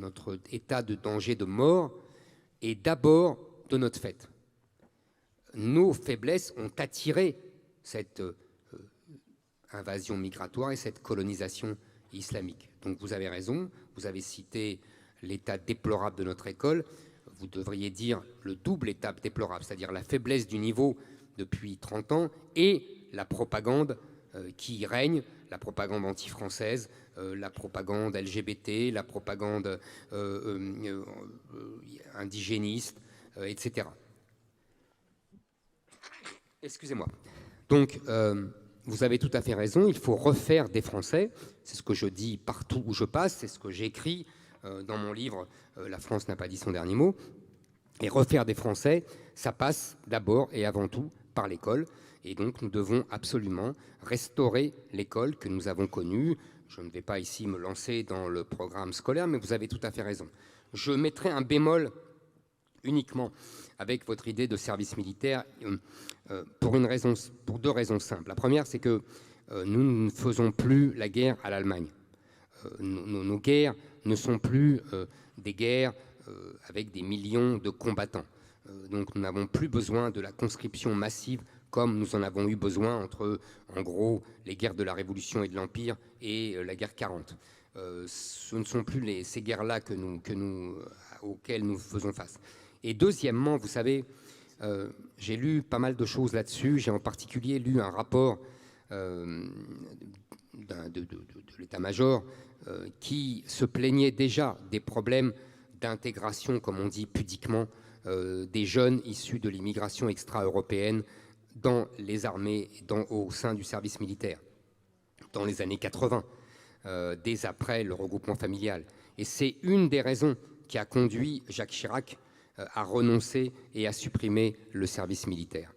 notre état de danger de mort est d'abord de notre fait. Nos faiblesses ont attiré cette invasion migratoire et cette colonisation islamique. Donc vous avez raison, vous avez cité l'état déplorable de notre école, vous devriez dire le double état déplorable, c'est-à-dire la faiblesse du niveau depuis 30 ans et la propagande qui règne, la propagande anti-française, la propagande LGBT, la propagande indigéniste, etc. Excusez-moi. Donc, vous avez tout à fait raison, il faut refaire des Français. C'est ce que je dis partout où je passe, c'est ce que j'écris dans mon livre « La France n'a pas dit son dernier mot ». Et refaire des Français, ça passe d'abord et avant tout par l'école. Et donc, nous devons absolument restaurer l'école que nous avons connue. Je ne vais pas ici me lancer dans le programme scolaire, mais vous avez tout à fait raison. Je mettrai un bémol uniquement avec votre idée de service militaire pour deux raisons simples. La première, c'est que nous ne faisons plus la guerre à l'Allemagne. Nos guerres ne sont plus des guerres avec des millions de combattants. Donc nous n'avons plus besoin de la conscription massive comme nous en avons eu besoin entre, en gros, les guerres de la Révolution et de l'Empire et la guerre 40. Ce ne sont plus ces guerres-là auxquelles nous faisons face. Et deuxièmement, vous savez, j'ai lu pas mal de choses là-dessus. J'ai en particulier lu un rapport de l'état-major qui se plaignait déjà des problèmes d'intégration, comme on dit pudiquement, des jeunes issus de l'immigration extra-européenne dans les armées, au sein du service militaire, dans les années 80, dès après le regroupement familial. Et c'est une des raisons qui a conduit Jacques Chirac à renoncer et à supprimer le service militaire.